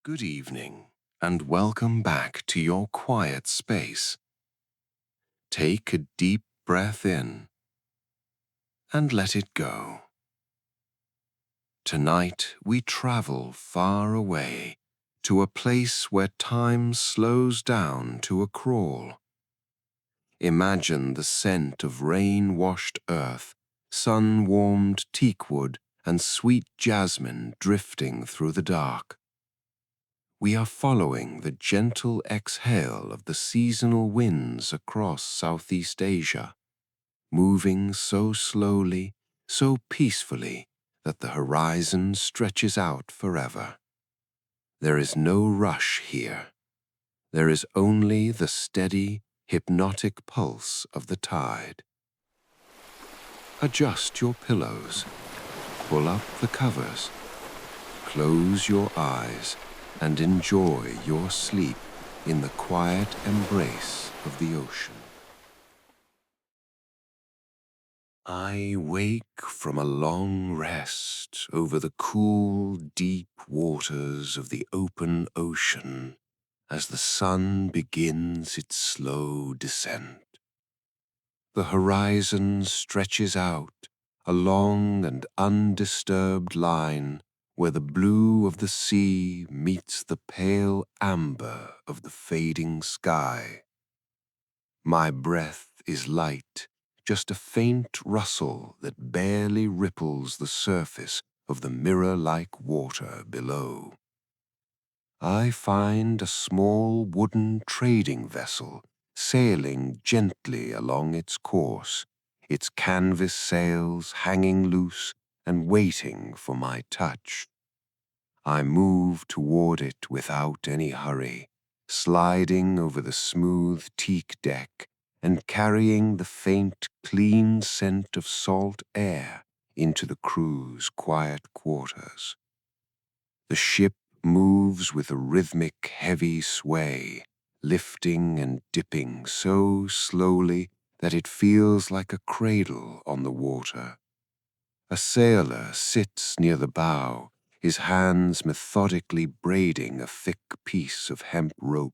Good evening, and welcome back to your quiet space. Take a deep breath in and let it go. Tonight we travel far away to a place where time slows down to a crawl. Imagine the scent of rain-washed earth, sun-warmed teakwood, and sweet jasmine drifting through the dark. We are following the gentle exhale of the seasonal winds across Southeast Asia, moving so slowly, so peacefully that the horizon stretches out forever. There is no rush here. There is only the steady, hypnotic pulse of the tide. Adjust your pillows, pull up the covers, close your eyes, and enjoy your sleep in the quiet embrace of the ocean. I wake from a long rest over the cool, deep waters of the open ocean as the sun begins its slow descent. The horizon stretches out, a long and undisturbed line where the blue of the sea meets the pale amber of the fading sky. My breath is light, just a faint rustle that barely ripples the surface of the mirror-like water below. I find a small wooden trading vessel sailing gently along its course, its canvas sails hanging loose and waiting for my touch. I move toward it without any hurry, sliding over the smooth teak deck and carrying the faint, clean scent of salt air into the crew's quiet quarters. The ship moves with a rhythmic, heavy sway, lifting and dipping so slowly that it feels like a cradle on the water. A sailor sits near the bow, his hands methodically braiding a thick piece of hemp rope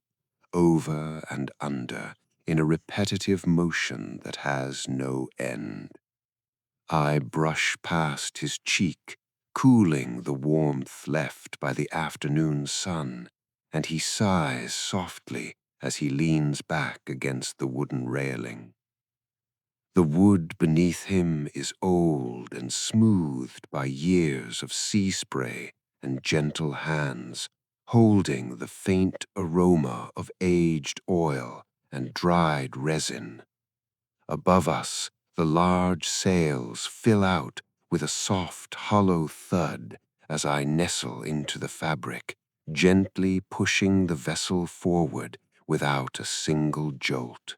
over and under in a repetitive motion that has no end. I brush past his cheek, cooling the warmth left by the afternoon sun, and he sighs softly as he leans back against the wooden railing. The wood beneath him is old and smoothed by years of sea spray and gentle hands, holding the faint aroma of aged oil and dried resin. Above us, the large sails fill out with a soft, hollow thud as I nestle into the fabric, gently pushing the vessel forward without a single jolt.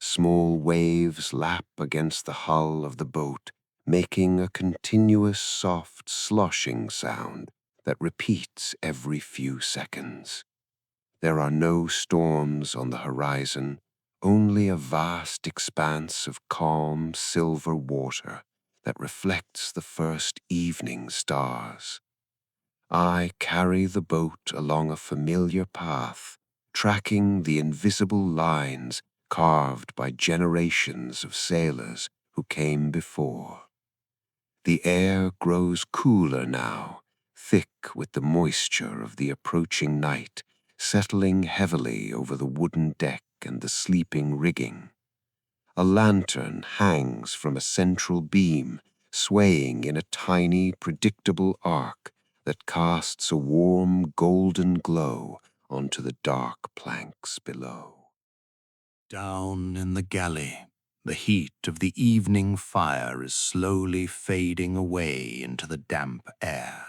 Small waves lap against the hull of the boat, making a continuous soft sloshing sound that repeats every few seconds. There are no storms on the horizon, only a vast expanse of calm silver water that reflects the first evening stars. I carry the boat along a familiar path, tracking the invisible lines carved by generations of sailors who came before. The air grows cooler now, thick with the moisture of the approaching night, settling heavily over the wooden deck and the sleeping rigging. A lantern hangs from a central beam, swaying in a tiny, predictable arc that casts a warm, golden glow onto the dark planks below. Down in the galley, the heat of the evening fire is slowly fading away into the damp air.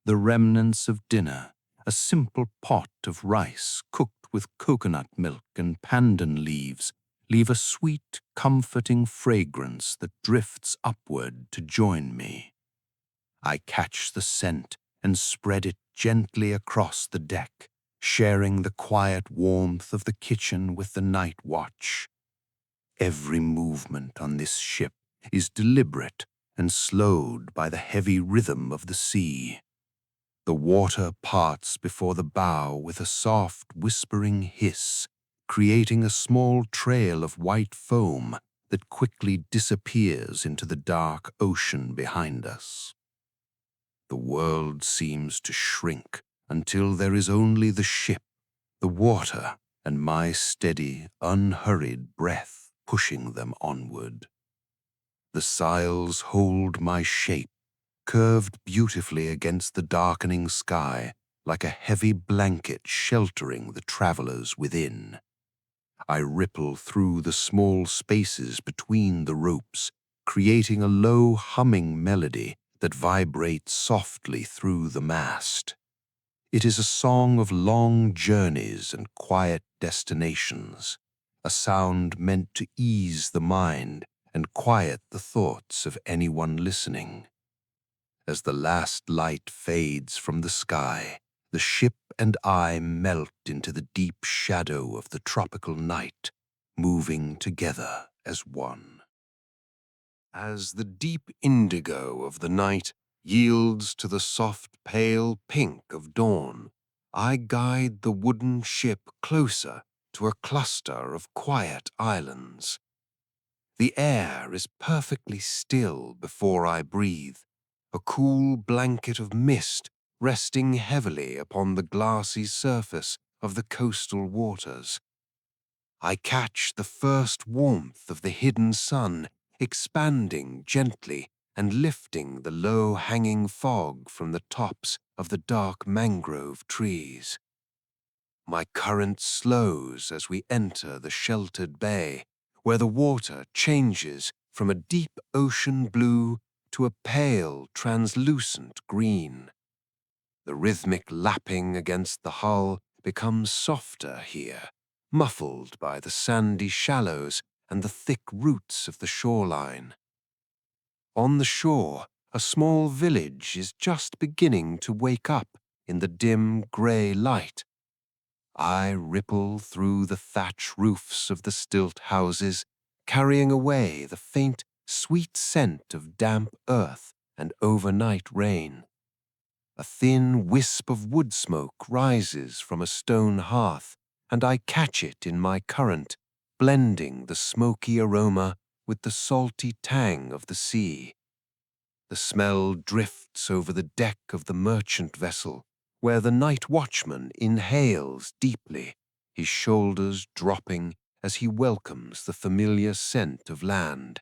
The remnants of dinner, a simple pot of rice cooked with coconut milk and pandan leaves, leave a sweet, comforting fragrance that drifts upward to join me. I catch the scent and spread it gently across the deck, sharing the quiet warmth of the kitchen with the night watch. Every movement on this ship is deliberate and slowed by the heavy rhythm of the sea. The water parts before the bow with a soft, whispering hiss, creating a small trail of white foam that quickly disappears into the dark ocean behind us. The world seems to shrink until there is only the ship, the water, and my steady, unhurried breath pushing them onward. The sails hold my shape, curved beautifully against the darkening sky, like a heavy blanket sheltering the travelers within. I ripple through the small spaces between the ropes, creating a low humming melody that vibrates softly through the mast. It is a song of long journeys and quiet destinations, a sound meant to ease the mind and quiet the thoughts of anyone listening. As the last light fades from the sky, the ship and I melt into the deep shadow of the tropical night, moving together as one. As the deep indigo of the night yields to the soft pale pink of dawn, I guide the wooden ship closer to a cluster of quiet islands. The air is perfectly still before I breathe, a cool blanket of mist resting heavily upon the glassy surface of the coastal waters. I catch the first warmth of the hidden sun, expanding gently and lifting the low-hanging fog from the tops of the dark mangrove trees. My current slows as we enter the sheltered bay, where the water changes from a deep ocean blue to a pale, translucent green. The rhythmic lapping against the hull becomes softer here, muffled by the sandy shallows and the thick roots of the shoreline. On the shore, a small village is just beginning to wake up in the dim grey light. I ripple through the thatch roofs of the stilt houses, carrying away the faint, sweet scent of damp earth and overnight rain. A thin wisp of wood smoke rises from a stone hearth, and I catch it in my current, blending the smoky aroma with the salty tang of the sea. The smell drifts over the deck of the merchant vessel, where the night watchman inhales deeply, his shoulders dropping as he welcomes the familiar scent of land.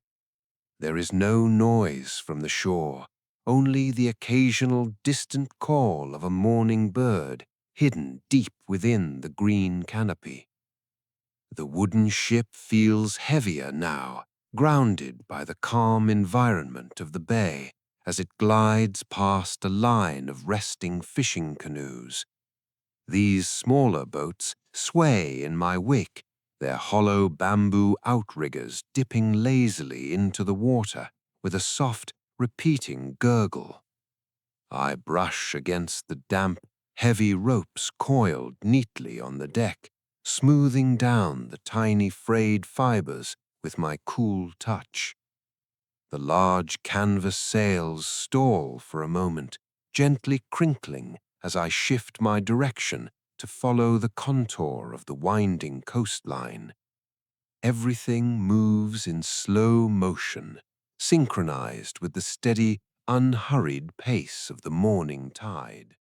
There is no noise from the shore, only the occasional distant call of a morning bird hidden deep within the green canopy. The wooden ship feels heavier now, grounded by the calm environment of the bay as it glides past a line of resting fishing canoes. These smaller boats sway in my wake, their hollow bamboo outriggers dipping lazily into the water with a soft, repeating gurgle. I brush against the damp, heavy ropes coiled neatly on the deck, smoothing down the tiny frayed fibers with my cool touch. The large canvas sails stall for a moment, gently crinkling as I shift my direction to follow the contour of the winding coastline. Everything moves in slow motion, synchronized with the steady, unhurried pace of the morning tide.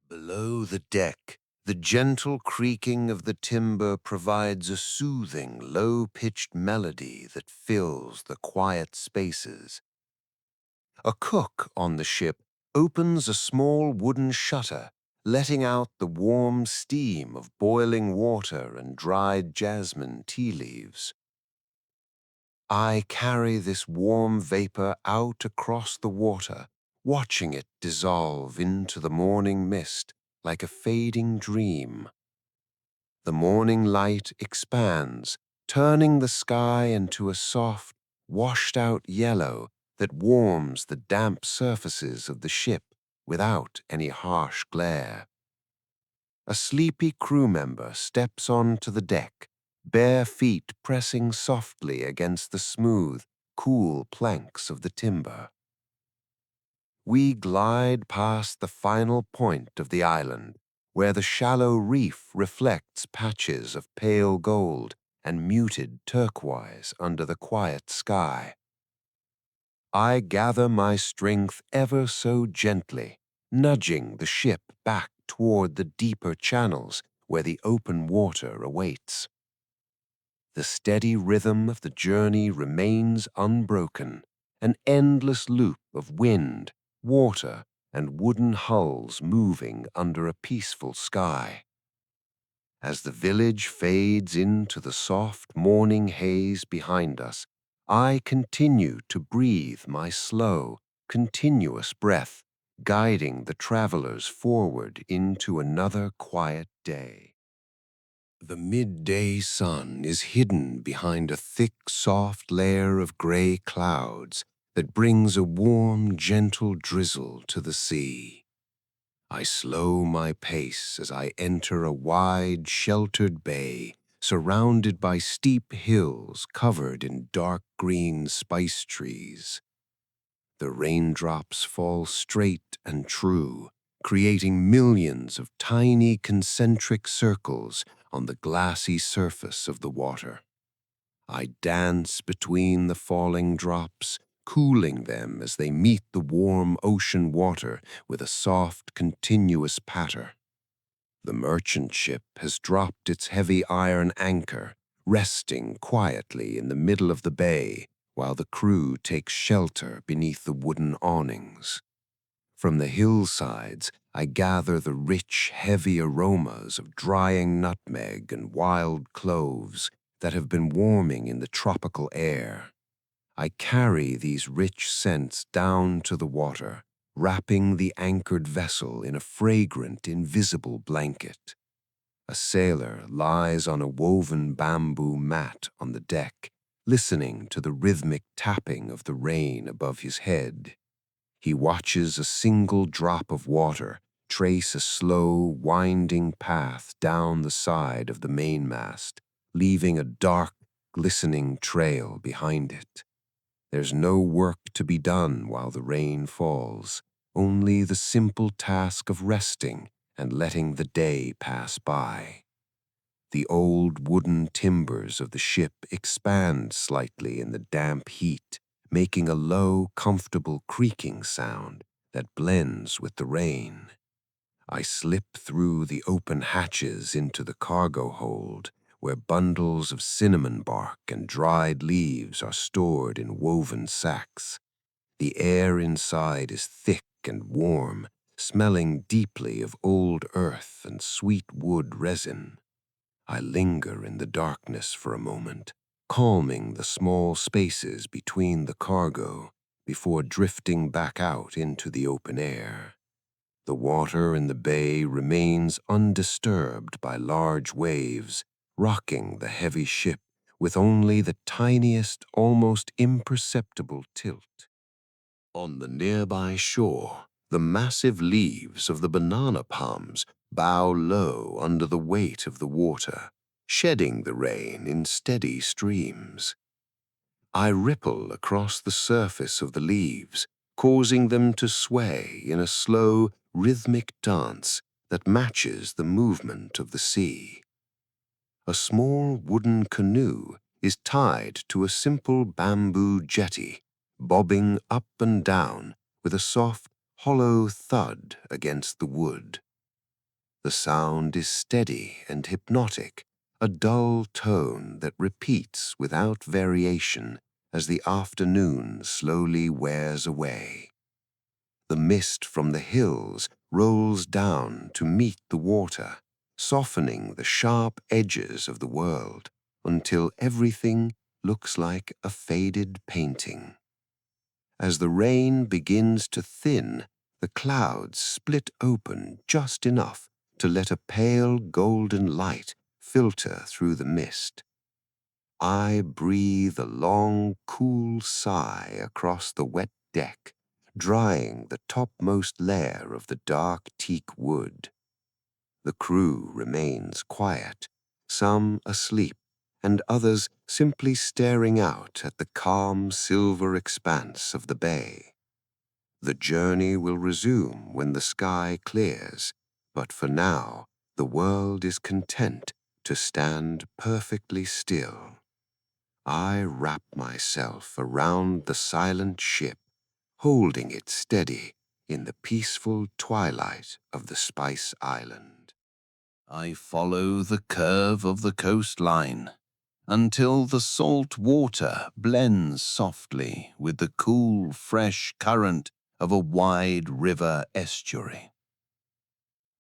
Below the deck, the gentle creaking of the timber provides a soothing, low-pitched melody that fills the quiet spaces. A cook on the ship opens a small wooden shutter, letting out the warm steam of boiling water and dried jasmine tea leaves. I carry this warm vapor out across the water, watching it dissolve into the morning mist like a fading dream. The morning light expands, turning the sky into a soft, washed-out yellow that warms the damp surfaces of the ship without any harsh glare. A sleepy crew member steps onto the deck, bare feet pressing softly against the smooth, cool planks of the timber. We glide past the final point of the island, where the shallow reef reflects patches of pale gold and muted turquoise under the quiet sky. I gather my strength ever so gently, nudging the ship back toward the deeper channels where the open water awaits. The steady rhythm of the journey remains unbroken, an endless loop of wind, water, and wooden hulls moving under a peaceful sky. As the village fades into the soft morning haze behind us, I continue to breathe my slow, continuous breath, guiding the travelers forward into another quiet day. The midday sun is hidden behind a thick, soft layer of gray clouds that brings a warm, gentle drizzle to the sea. I slow my pace as I enter a wide, sheltered bay surrounded by steep hills covered in dark green spice trees. The raindrops fall straight and true, creating millions of tiny concentric circles on the glassy surface of the water. I dance between the falling drops, cooling them as they meet the warm ocean water with a soft, continuous patter. The merchant ship has dropped its heavy iron anchor, resting quietly in the middle of the bay while the crew takes shelter beneath the wooden awnings. From the hillsides, I gather the rich, heavy aromas of drying nutmeg and wild cloves that have been warming in the tropical air. I carry these rich scents down to the water, wrapping the anchored vessel in a fragrant, invisible blanket. A sailor lies on a woven bamboo mat on the deck, listening to the rhythmic tapping of the rain above his head. He watches a single drop of water trace a slow, winding path down the side of the mainmast, leaving a dark, glistening trail behind it. There's no work to be done while the rain falls, only the simple task of resting and letting the day pass by. The old wooden timbers of the ship expand slightly in the damp heat, making a low, comfortable creaking sound that blends with the rain. I slip through the open hatches into the cargo hold, where bundles of cinnamon bark and dried leaves are stored in woven sacks. The air inside is thick and warm, smelling deeply of old earth and sweet wood resin. I linger in the darkness for a moment, calming the small spaces between the cargo before drifting back out into the open air. The water in the bay remains undisturbed by large waves, rocking the heavy ship with only the tiniest, almost imperceptible tilt. On the nearby shore, the massive leaves of the banana palms bow low under the weight of the water, shedding the rain in steady streams. I ripple across the surface of the leaves, causing them to sway in a slow, rhythmic dance that matches the movement of the sea. A small wooden canoe is tied to a simple bamboo jetty, bobbing up and down with a soft, hollow thud against the wood. The sound is steady and hypnotic, a dull tone that repeats without variation as the afternoon slowly wears away. The mist from the hills rolls down to meet the water, softening the sharp edges of the world until everything looks like a faded painting. As the rain begins to thin, the clouds split open just enough to let a pale golden light filter through the mist. I breathe a long, cool sigh across the wet deck, drying the topmost layer of the dark teak wood. The crew remains quiet, some asleep, and others simply staring out at the calm silver expanse of the bay. The journey will resume when the sky clears, but for now, the world is content to stand perfectly still. I wrap myself around the silent ship, holding it steady in the peaceful twilight of the Spice Island. I follow the curve of the coastline until the salt water blends softly with the cool, fresh current of a wide river estuary.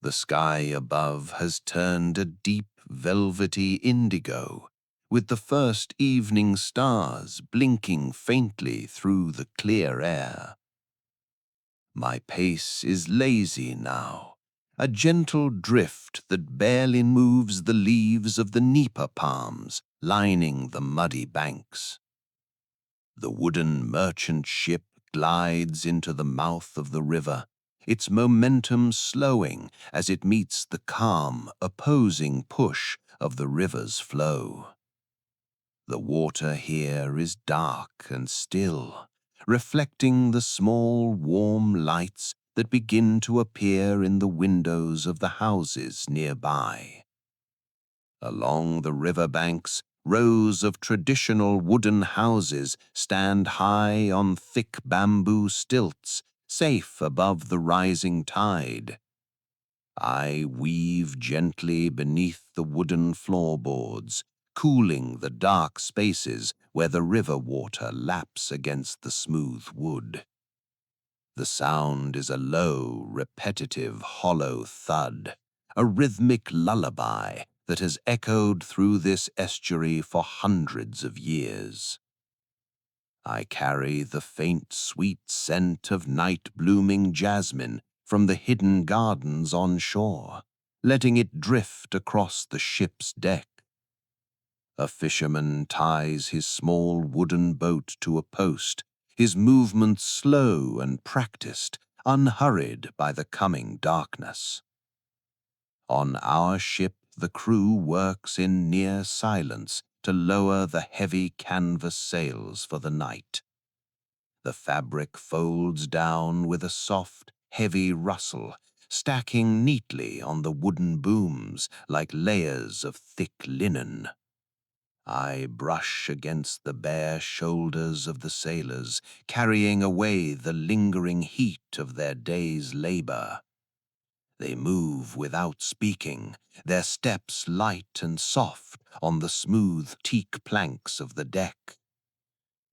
The sky above has turned a deep, velvety indigo, with the first evening stars blinking faintly through the clear air. My pace is lazy now, a gentle drift that barely moves the leaves of the nipa palms lining the muddy banks. The wooden merchant ship glides into the mouth of the river, its momentum slowing as it meets the calm, opposing push of the river's flow. The water here is dark and still, reflecting the small, warm lights that begin to appear in the windows of the houses nearby. Along the riverbanks, rows of traditional wooden houses stand high on thick bamboo stilts, safe above the rising tide. I weave gently beneath the wooden floorboards, cooling the dark spaces where the river water laps against the smooth wood. The sound is a low, repetitive, hollow thud, a rhythmic lullaby that has echoed through this estuary for hundreds of years. I carry the faint, sweet scent of night-blooming jasmine from the hidden gardens on shore, letting it drift across the ship's deck. A fisherman ties his small wooden boat to a post, his movements slow and practiced, unhurried by the coming darkness. On our ship, the crew works in near silence to lower the heavy canvas sails for the night. The fabric folds down with a soft, heavy rustle, stacking neatly on the wooden booms like layers of thick linen. I brush against the bare shoulders of the sailors, carrying away the lingering heat of their day's labor. They move without speaking, their steps light and soft on the smooth teak planks of the deck.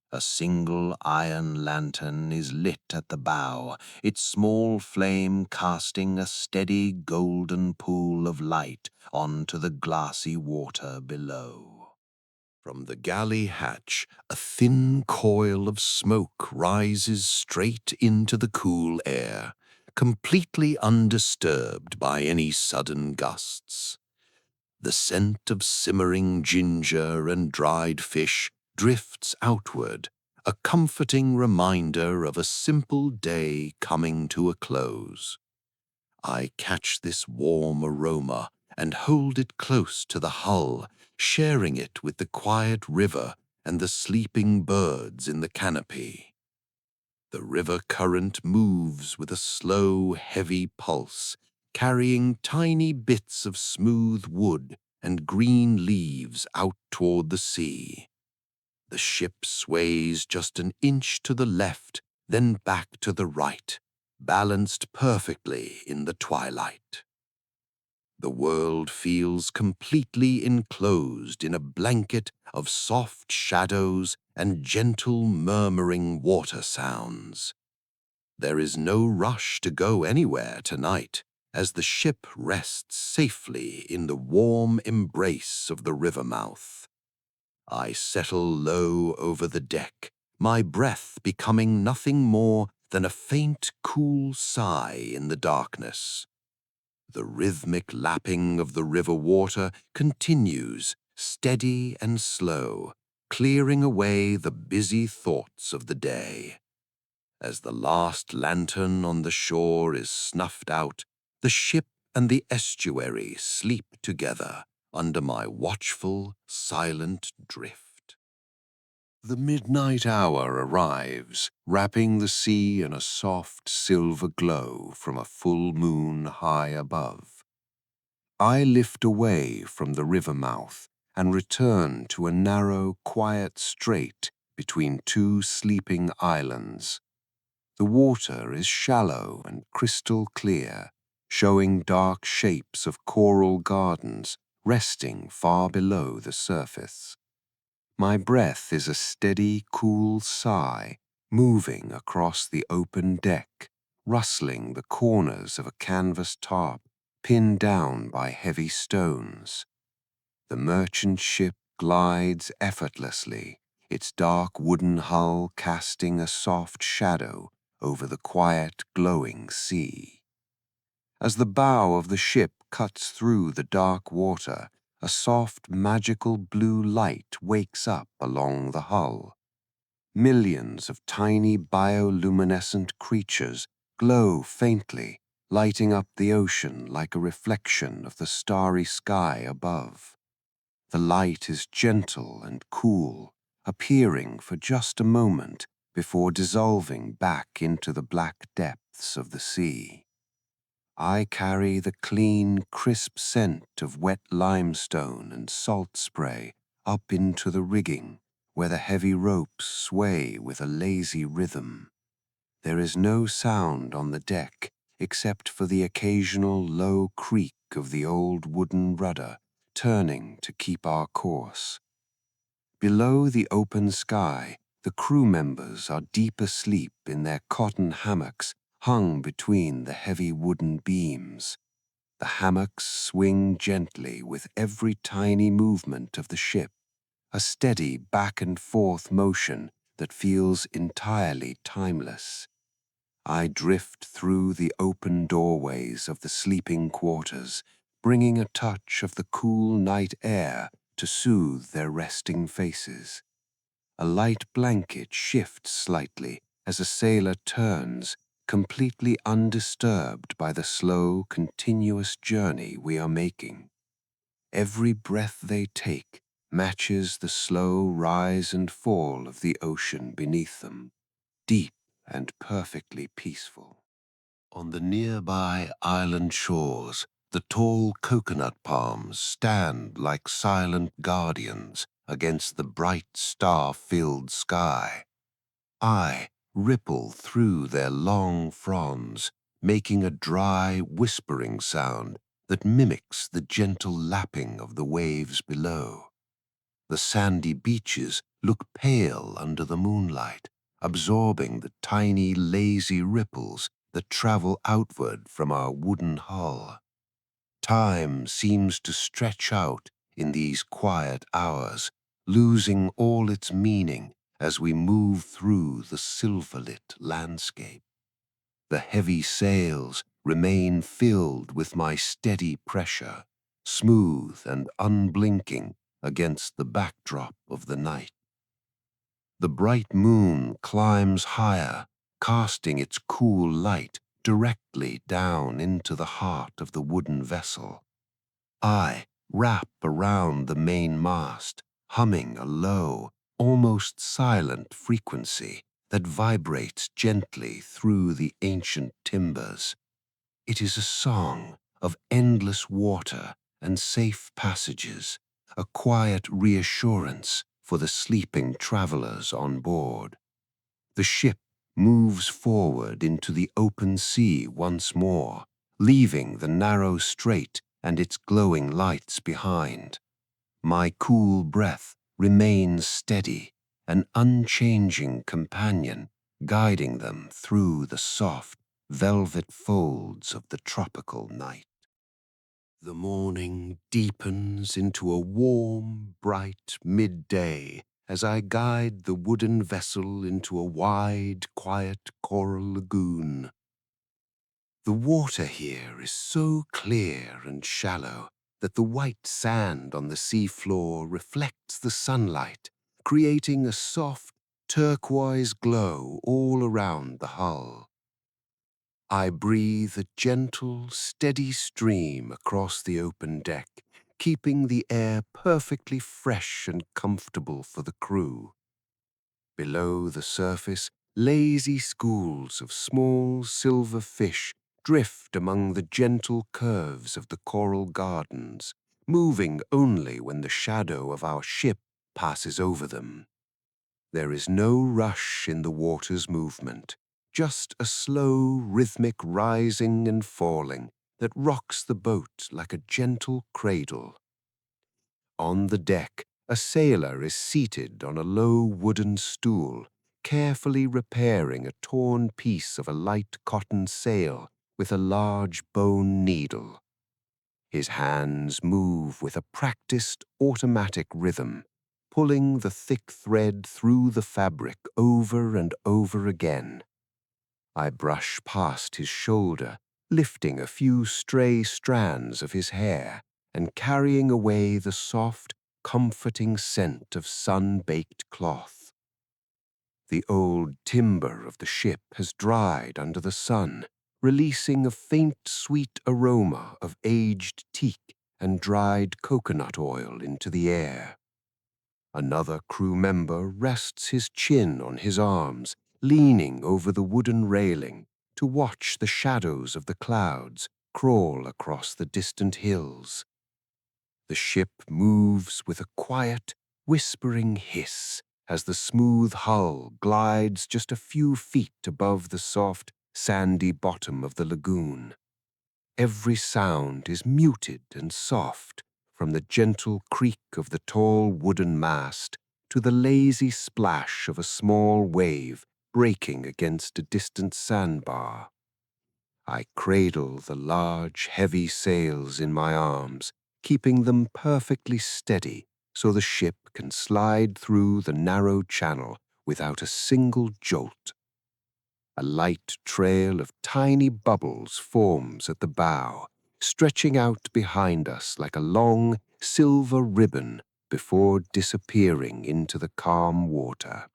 A single iron lantern is lit at the bow, its small flame casting a steady golden pool of light onto the glassy water below. From the galley hatch, a thin coil of smoke rises straight into the cool air, completely undisturbed by any sudden gusts. The scent of simmering ginger and dried fish drifts outward, a comforting reminder of a simple day coming to a close. I catch this warm aroma and hold it close to the hull, sharing it with the quiet river and the sleeping birds in the canopy. The river current moves with a slow, heavy pulse, carrying tiny bits of smooth wood and green leaves out toward the sea. The ship sways just an inch to the left, then back to the right, balanced perfectly in the twilight. The world feels completely enclosed in a blanket of soft shadows and gentle murmuring water sounds. There is no rush to go anywhere tonight, as the ship rests safely in the warm embrace of the river mouth. I settle low over the deck, my breath becoming nothing more than a faint, cool sigh in the darkness. The rhythmic lapping of the river water continues, steady and slow, clearing away the busy thoughts of the day. As the last lantern on the shore is snuffed out, the ship and the estuary sleep together under my watchful, silent drift. The midnight hour arrives, wrapping the sea in a soft silver glow from a full moon high above. I lift away from the river mouth and return to a narrow, quiet strait between two sleeping islands. The water is shallow and crystal clear, showing dark shapes of coral gardens resting far below the surface. My breath is a steady, cool sigh moving across the open deck, rustling the corners of a canvas tarp pinned down by heavy stones. The merchant ship glides effortlessly, its dark wooden hull casting a soft shadow over the quiet, glowing sea. As the bow of the ship cuts through the dark water, a soft, magical blue light wakes up along the hull. Millions of tiny bioluminescent creatures glow faintly, lighting up the ocean like a reflection of the starry sky above. The light is gentle and cool, appearing for just a moment before dissolving back into the black depths of the sea. I carry the clean, crisp scent of wet limestone and salt spray up into the rigging, where the heavy ropes sway with a lazy rhythm. There is no sound on the deck except for the occasional low creak of the old wooden rudder turning to keep our course. Below the open sky, the crew members are deep asleep in their cotton hammocks hung between the heavy wooden beams. The hammocks swing gently with every tiny movement of the ship, a steady back and forth motion that feels entirely timeless. I drift through the open doorways of the sleeping quarters, bringing a touch of the cool night air to soothe their resting faces. A light blanket shifts slightly as a sailor turns, completely undisturbed by the slow, continuous journey we are making. Every breath they take matches the slow rise and fall of the ocean beneath them, deep and perfectly peaceful. On the nearby island shores, the tall coconut palms stand like silent guardians against the bright star-filled sky. I ripple through their long fronds, making a dry, whispering sound that mimics the gentle lapping of the waves below. The sandy beaches look pale under the moonlight, absorbing the tiny, lazy ripples that travel outward from our wooden hull. Time seems to stretch out in these quiet hours, losing all its meaning as we move through the silver-lit landscape. The heavy sails remain filled with my steady pressure, smooth and unblinking against the backdrop of the night. The bright moon climbs higher, casting its cool light directly down into the heart of the wooden vessel. I wrap around the main mast, humming a low, almost silent frequency that vibrates gently through the ancient timbers. It is a song of endless water and safe passages, a quiet reassurance for the sleeping travelers on board. The ship moves forward into the open sea once more, leaving the narrow strait and its glowing lights behind. My cool breath remains steady, an unchanging companion, guiding them through the soft, velvet folds of the tropical night. The morning deepens into a warm, bright midday as I guide the wooden vessel into a wide, quiet coral lagoon. The water here is so clear and shallow that the white sand on the seafloor reflects the sunlight, creating a soft, turquoise glow all around the hull. I breathe a gentle, steady stream across the open deck, keeping the air perfectly fresh and comfortable for the crew. Below the surface, lazy schools of small silver fish drift among the gentle curves of the coral gardens, moving only when the shadow of our ship passes over them. There is no rush in the water's movement, just a slow, rhythmic rising and falling that rocks the boat like a gentle cradle. On the deck, a sailor is seated on a low wooden stool, carefully repairing a torn piece of a light cotton sail with a large bone needle. His hands move with a practiced automatic rhythm, pulling the thick thread through the fabric over and over again. I brush past his shoulder, lifting a few stray strands of his hair and carrying away the soft, comforting scent of sun-baked cloth. The old timber of the ship has dried under the sun, releasing a faint, sweet aroma of aged teak and dried coconut oil into the air. Another crew member rests his chin on his arms, leaning over the wooden railing to watch the shadows of the clouds crawl across the distant hills. The ship moves with a quiet, whispering hiss as the smooth hull glides just a few feet above the soft, sandy bottom of the lagoon. Every sound is muted and soft, from the gentle creak of the tall wooden mast to the lazy splash of a small wave breaking against a distant sandbar. I cradle the large, heavy sails in my arms, keeping them perfectly steady so the ship can slide through the narrow channel without a single jolt. A light trail of tiny bubbles forms at the bow, stretching out behind us like a long, silver ribbon before disappearing into the calm water.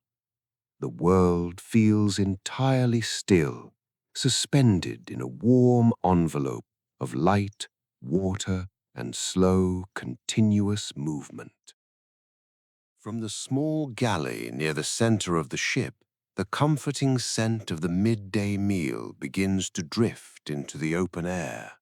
The world feels entirely still, suspended in a warm envelope of light, water, and slow, continuous movement. From the small galley near the center of the ship, the comforting scent of the midday meal begins to drift into the open air.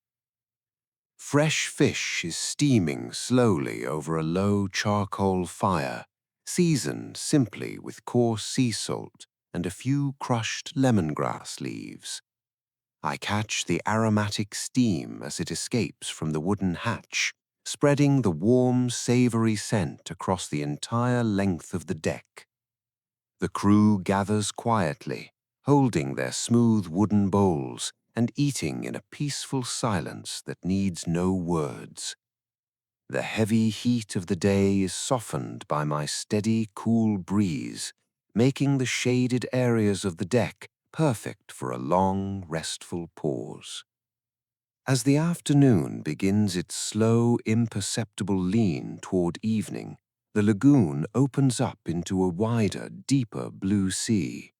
Fresh fish is steaming slowly over a low charcoal fire, seasoned simply with coarse sea salt and a few crushed lemongrass leaves. I catch the aromatic steam as it escapes from the wooden hatch, spreading the warm, savory scent across the entire length of the deck. The crew gathers quietly, holding their smooth wooden bowls and eating in a peaceful silence that needs no words. The heavy heat of the day is softened by my steady, cool breeze, making the shaded areas of the deck perfect for a long, restful pause. As the afternoon begins its slow, imperceptible lean toward evening, the lagoon opens up into a wider, deeper blue sea.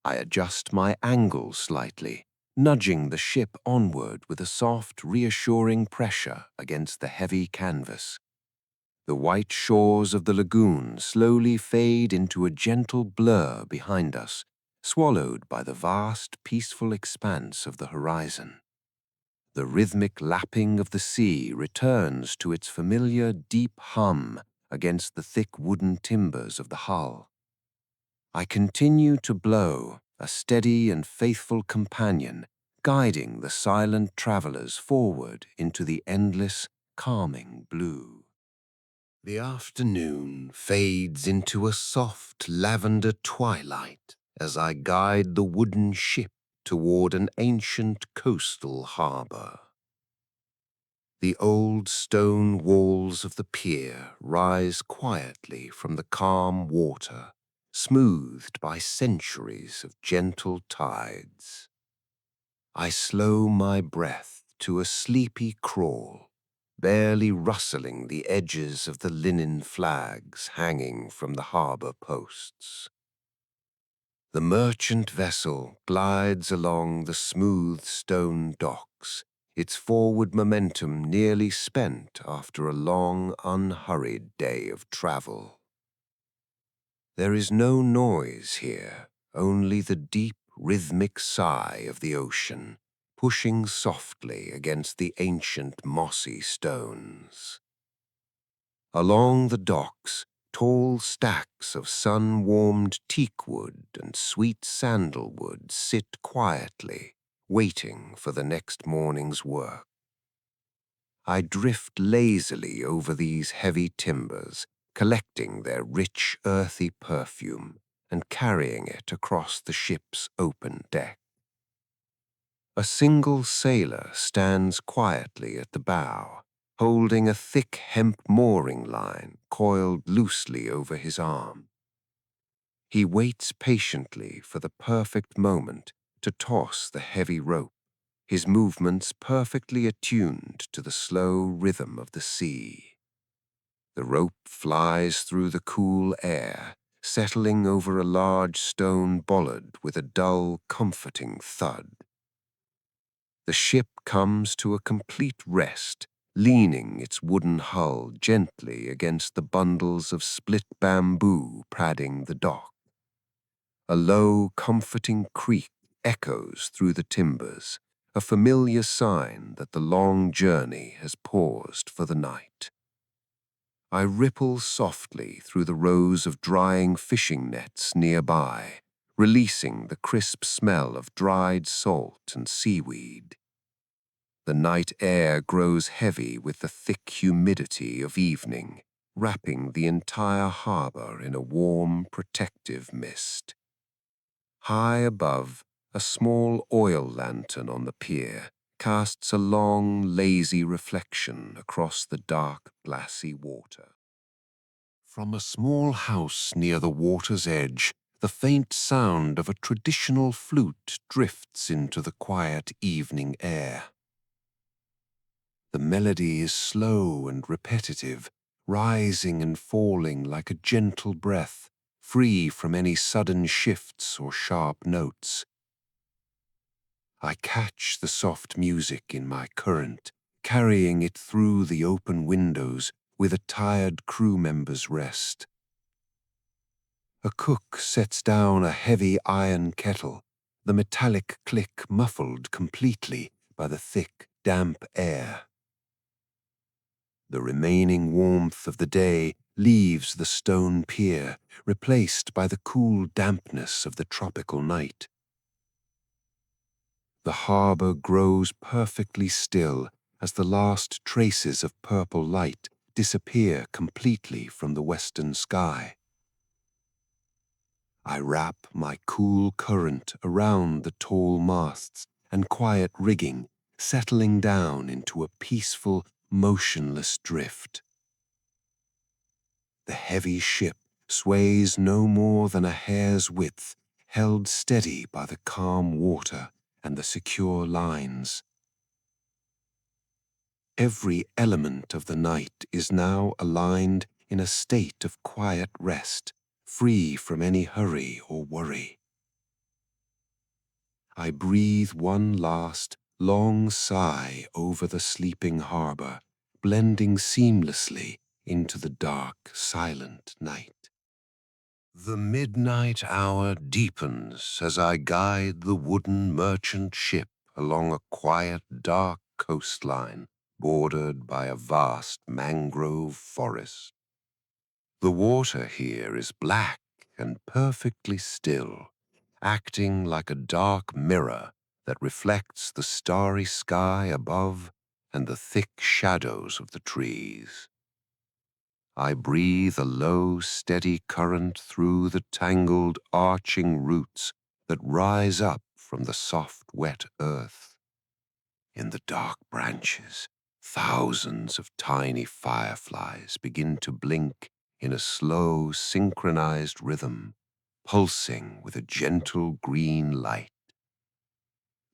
I adjust my angle slightly, nudging the ship onward with a soft, reassuring pressure against the heavy canvas. The white shores of the lagoon slowly fade into a gentle blur behind us, swallowed by the vast, peaceful expanse of the horizon. The rhythmic lapping of the sea returns to its familiar deep hum against the thick wooden timbers of the hull. I continue to blow, a steady and faithful companion, guiding the silent travelers forward into the endless, calming blue. The afternoon fades into a soft lavender twilight as I guide the wooden ship toward an ancient coastal harbor. The old stone walls of the pier rise quietly from the calm water, smoothed by centuries of gentle tides. I slow my breath to a sleepy crawl, barely rustling the edges of the linen flags hanging from the harbor posts. The merchant vessel glides along the smooth stone docks, its forward momentum nearly spent after a long, unhurried day of travel. There is no noise here, only the deep, rhythmic sigh of the ocean, pushing softly against the ancient mossy stones. Along the docks, tall stacks of sun-warmed teakwood and sweet sandalwood sit quietly, waiting for the next morning's work. I drift lazily over these heavy timbers, collecting their rich, earthy perfume and carrying it across the ship's open deck. A single sailor stands quietly at the bow, holding a thick hemp mooring line coiled loosely over his arm. He waits patiently for the perfect moment to toss the heavy rope, his movements perfectly attuned to the slow rhythm of the sea. The rope flies through the cool air, settling over a large stone bollard with a dull, comforting thud. The ship comes to a complete rest, leaning its wooden hull gently against the bundles of split bamboo padding the dock. A low, comforting creak echoes through the timbers, a familiar sign that the long journey has paused for the night. I ripple softly through the rows of drying fishing nets nearby, releasing the crisp smell of dried salt and seaweed. The night air grows heavy with the thick humidity of evening, wrapping the entire harbor in a warm, protective mist. High above, a small oil lantern on the pier casts a long, lazy reflection across the dark, glassy water. From a small house near the water's edge, the faint sound of a traditional flute drifts into the quiet evening air. The melody is slow and repetitive, rising and falling like a gentle breath, free from any sudden shifts or sharp notes. I catch the soft music in my current, carrying it through the open windows with a tired crew member's rest. A cook sets down a heavy iron kettle, the metallic click muffled completely by the thick, damp air. The remaining warmth of the day leaves the stone pier, replaced by the cool dampness of the tropical night. The harbor grows perfectly still as the last traces of purple light disappear completely from the western sky. I wrap my cool current around the tall masts and quiet rigging, settling down into a peaceful, motionless drift. The heavy ship sways no more than a hair's width, held steady by the calm water and the secure lines. Every element of the night is now aligned in a state of quiet rest, free from any hurry or worry. I breathe one last, long sigh over the sleeping harbor, blending seamlessly into the dark, silent night. The midnight hour deepens as I guide the wooden merchant ship along a quiet, dark coastline bordered by a vast mangrove forest. The water here is black and perfectly still, acting like a dark mirror that reflects the starry sky above and the thick shadows of the trees. I breathe a low, steady current through the tangled, arching roots that rise up from the soft, wet earth. In the dark branches, thousands of tiny fireflies begin to blink in a slow, synchronized rhythm, pulsing with a gentle green light.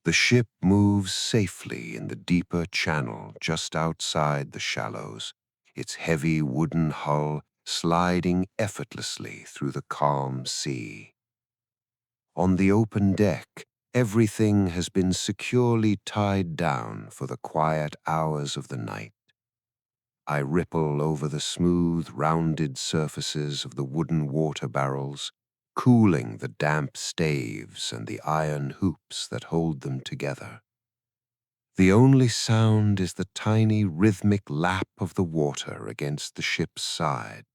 The ship moves safely in the deeper channel just outside the shallows, its heavy wooden hull sliding effortlessly through the calm sea. On the open deck, everything has been securely tied down for the quiet hours of the night. I ripple over the smooth, rounded surfaces of the wooden water barrels, cooling the damp staves and the iron hoops that hold them together. The only sound is the tiny rhythmic lap of the water against the ship's side,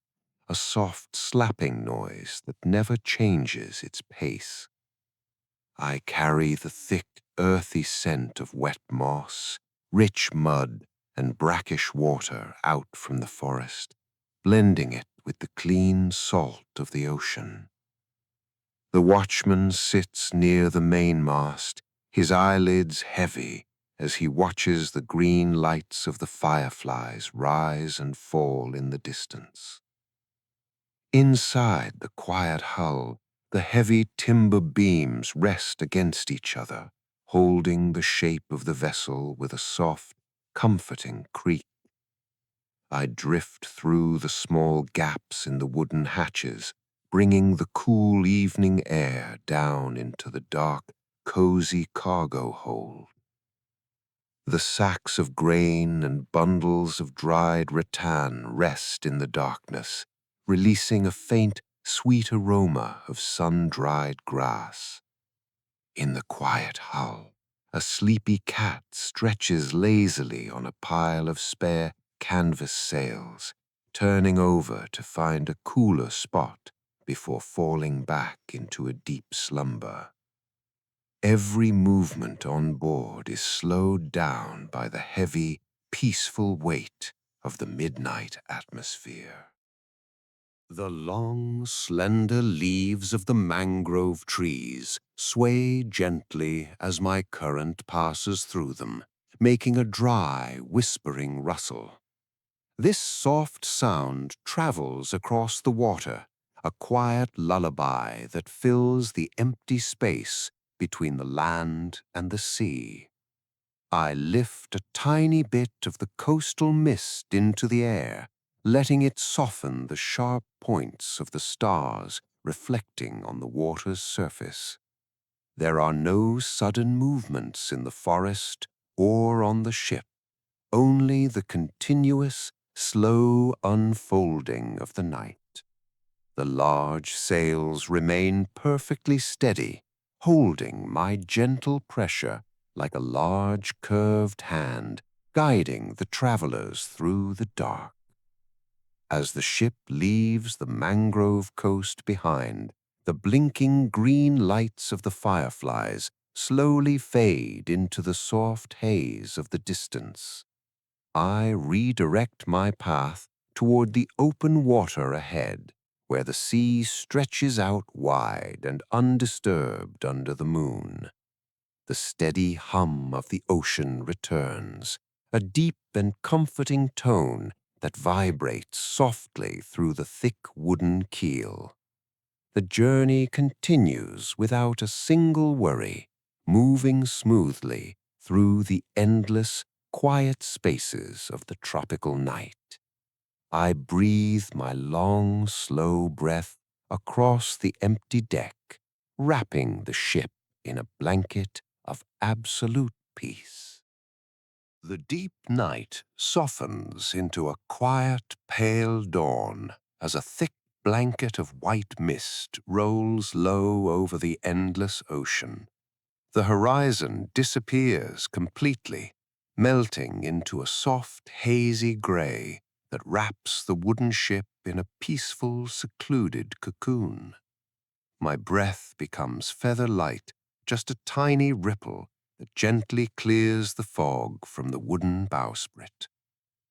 a soft slapping noise that never changes its pace. I carry the thick, earthy scent of wet moss, rich mud, and brackish water out from the forest, blending it with the clean salt of the ocean. The watchman sits near the mainmast, his eyelids heavy as he watches the green lights of the fireflies rise and fall in the distance. Inside the quiet hull, the heavy timber beams rest against each other, holding the shape of the vessel with a soft, comforting creak. I drift through the small gaps in the wooden hatches, bringing the cool evening air down into the dark, cozy cargo hold. The sacks of grain and bundles of dried rattan rest in the darkness, releasing a faint, sweet aroma of sun-dried grass. In the quiet hull, a sleepy cat stretches lazily on a pile of spare canvas sails, turning over to find a cooler spot before falling back into a deep slumber. Every movement on board is slowed down by the heavy, peaceful weight of the midnight atmosphere. The long, slender leaves of the mangrove trees sway gently as my current passes through them, making a dry, whispering rustle. This soft sound travels across the water, a quiet lullaby that fills the empty space between the land and the sea. I lift a tiny bit of the coastal mist into the air, letting it soften the sharp points of the stars reflecting on the water's surface. There are no sudden movements in the forest or on the ship, only the continuous, slow unfolding of the night. The large sails remain perfectly steady, holding my gentle pressure like a large curved hand guiding the travelers through the dark. As the ship leaves the mangrove coast behind, the blinking green lights of the fireflies slowly fade into the soft haze of the distance. I redirect my path toward the open water ahead, where the sea stretches out wide and undisturbed under the moon. The steady hum of the ocean returns, a deep and comforting tone that vibrates softly through the thick wooden keel. The journey continues without a single worry, moving smoothly through the endless, quiet spaces of the tropical night. I breathe my long, slow breath across the empty deck, wrapping the ship in a blanket of absolute peace. The deep night softens into a quiet, pale dawn as a thick blanket of white mist rolls low over the endless ocean. The horizon disappears completely, melting into a soft, hazy gray that wraps the wooden ship in a peaceful, secluded cocoon. My breath becomes feather light, just a tiny ripple that gently clears the fog from the wooden bowsprit.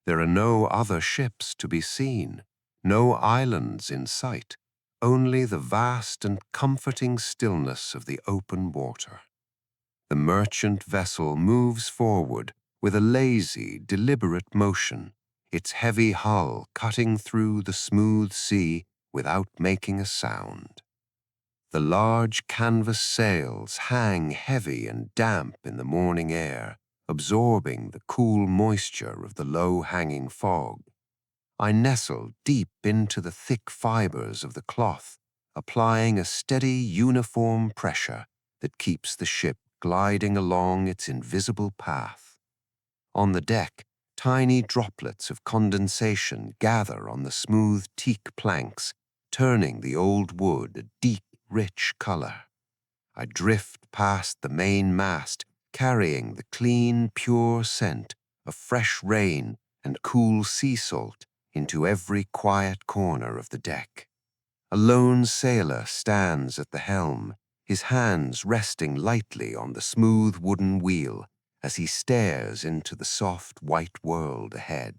There are no other ships to be seen, no islands in sight, only the vast and comforting stillness of the open water. The merchant vessel moves forward with a lazy, deliberate motion, its heavy hull cutting through the smooth sea without making a sound. The large canvas sails hang heavy and damp in the morning air, absorbing the cool moisture of the low-hanging fog. I nestle deep into the thick fibers of the cloth, applying a steady, uniform pressure that keeps the ship gliding along its invisible path. On the deck, Tiny droplets of condensation gather on the smooth teak planks, turning the old wood a deep, rich color. I drift past the main mast, carrying the clean, pure scent of fresh rain and cool sea salt into every quiet corner of the deck. A lone sailor stands at the helm, his hands resting lightly on the smooth wooden wheel as he stares into the soft white world ahead.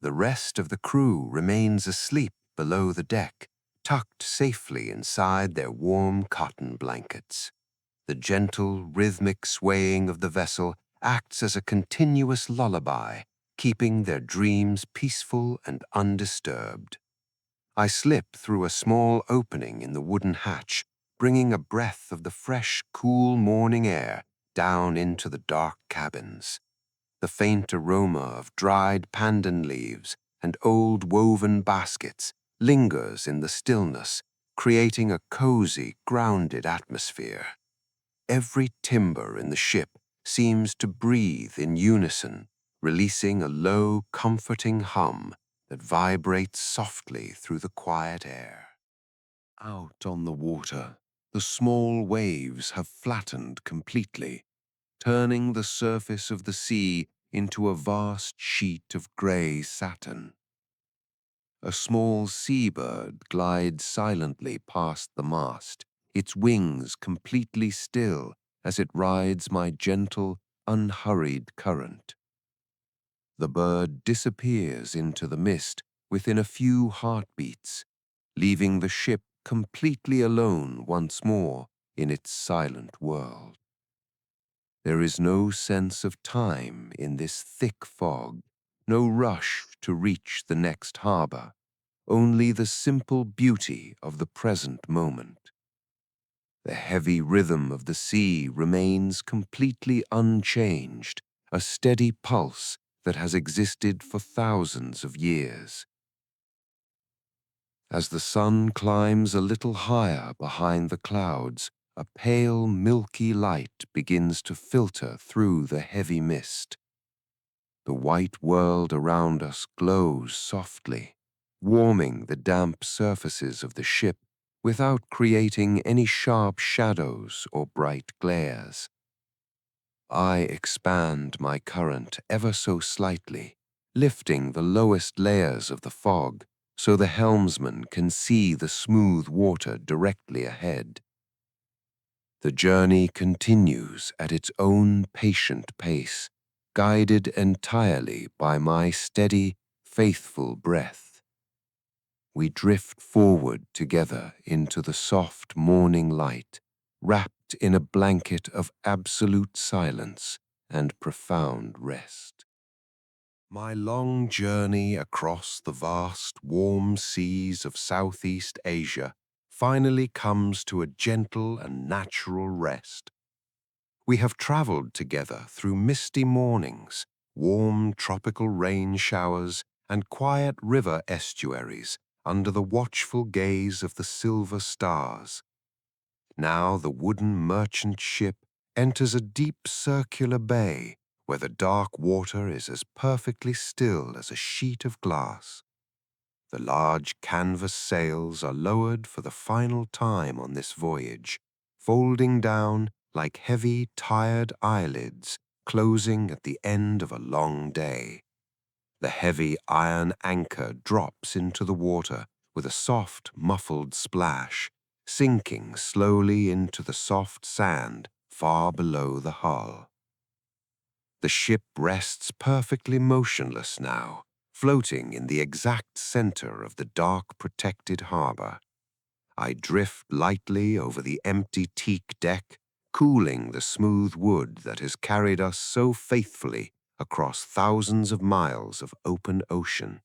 The rest of the crew remains asleep below the deck, tucked safely inside their warm cotton blankets. The gentle, rhythmic swaying of the vessel acts as a continuous lullaby, keeping their dreams peaceful and undisturbed. I slip through a small opening in the wooden hatch, bringing a breath of the fresh, cool morning air down into the dark cabins. The faint aroma of dried pandan leaves and old woven baskets lingers in the stillness, creating a cozy, grounded atmosphere. Every timber in the ship seems to breathe in unison, releasing a low, comforting hum that vibrates softly through the quiet air. Out on the water, the small waves have flattened completely, turning the surface of the sea into a vast sheet of grey satin. A small seabird glides silently past the mast, its wings completely still as it rides my gentle, unhurried current. The bird disappears into the mist within a few heartbeats, leaving the ship completely alone once more in its silent world. There is no sense of time in this thick fog, no rush to reach the next harbor, only the simple beauty of the present moment. The heavy rhythm of the sea remains completely unchanged, a steady pulse that has existed for thousands of years. As the sun climbs a little higher behind the clouds, a pale, milky light begins to filter through the heavy mist. The white world around us glows softly, warming the damp surfaces of the ship without creating any sharp shadows or bright glares. I expand my current ever so slightly, lifting the lowest layers of the fog so the helmsman can see the smooth water directly ahead. The journey continues at its own patient pace, guided entirely by my steady, faithful breath. We drift forward together into the soft morning light, wrapped in a blanket of absolute silence and profound rest. My long journey across the vast, warm seas of Southeast Asia finally comes to a gentle and natural rest. We have traveled together through misty mornings, warm tropical rain showers, and quiet river estuaries under the watchful gaze of the silver stars. Now the wooden merchant ship enters a deep circular bay where the dark water is as perfectly still as a sheet of glass. The large canvas sails are lowered for the final time on this voyage, folding down like heavy, tired eyelids closing at the end of a long day. The heavy iron anchor drops into the water with a soft, muffled splash, sinking slowly into the soft sand far below the hull. The ship rests perfectly motionless now, floating in the exact center of the dark, protected harbor. I drift lightly over the empty teak deck, cooling the smooth wood that has carried us so faithfully across thousands of miles of open ocean.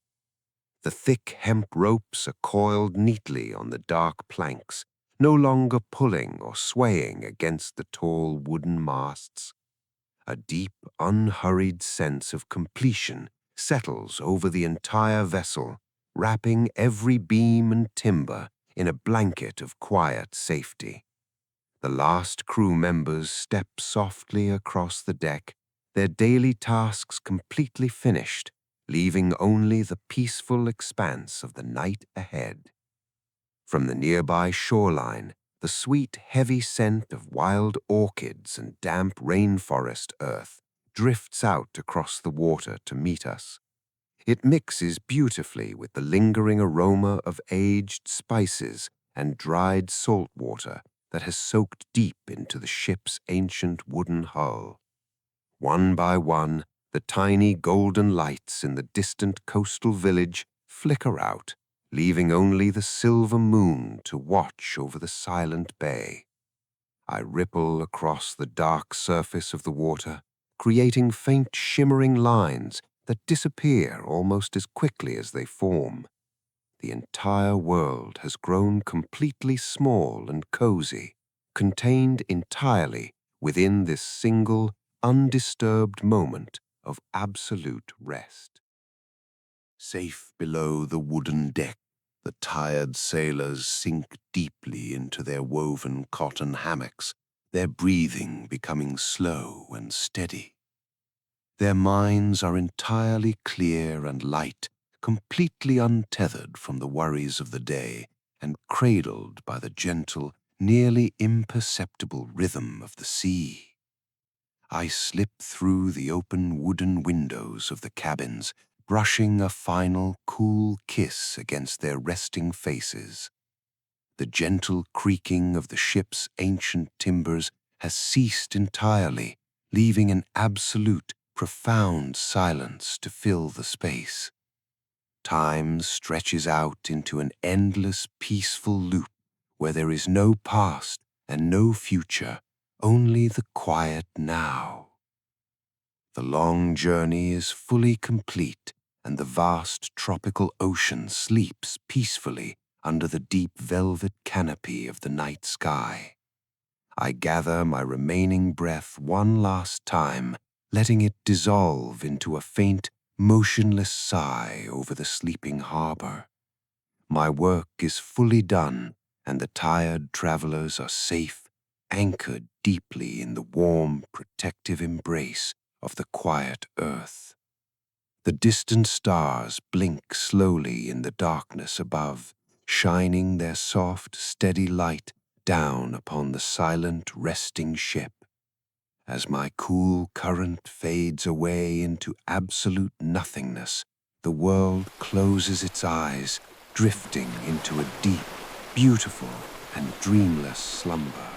The thick hemp ropes are coiled neatly on the dark planks, no longer pulling or swaying against the tall wooden masts. A deep, unhurried sense of completion settles over the entire vessel, wrapping every beam and timber in a blanket of quiet safety. The last crew members step softly across the deck, their daily tasks completely finished, leaving only the peaceful expanse of the night ahead. From the nearby shoreline, the sweet, heavy scent of wild orchids and damp rainforest earth drifts out across the water to meet us. It mixes beautifully with the lingering aroma of aged spices and dried salt water that has soaked deep into the ship's ancient wooden hull. One by one, the tiny golden lights in the distant coastal village flicker out, leaving only the silver moon to watch over the silent bay. I ripple across the dark surface of the water, creating faint shimmering lines that disappear almost as quickly as they form. The entire world has grown completely small and cozy, contained entirely within this single, undisturbed moment of absolute rest. Safe below the wooden deck, the tired sailors sink deeply into their woven cotton hammocks, their breathing becoming slow and steady. Their minds are entirely clear and light, completely untethered from the worries of the day and cradled by the gentle, nearly imperceptible rhythm of the sea. I slip through the open wooden windows of the cabins, brushing a final cool kiss against their resting faces. The gentle creaking of the ship's ancient timbers has ceased entirely, leaving an absolute, profound silence to fill the space. Time stretches out into an endless, peaceful loop where there is no past and no future, only the quiet now. The long journey is fully complete, and the vast tropical ocean sleeps peacefully under the deep velvet canopy of the night sky. I gather my remaining breath one last time, letting it dissolve into a faint, motionless sigh over the sleeping harbor. My work is fully done, and the tired travelers are safe, anchored deeply in the warm, protective embrace of the quiet earth. The distant stars blink slowly in the darkness above, shining their soft, steady light down upon the silent, resting ship. As my cool current fades away into absolute nothingness, the world closes its eyes, drifting into a deep, beautiful, and dreamless slumber.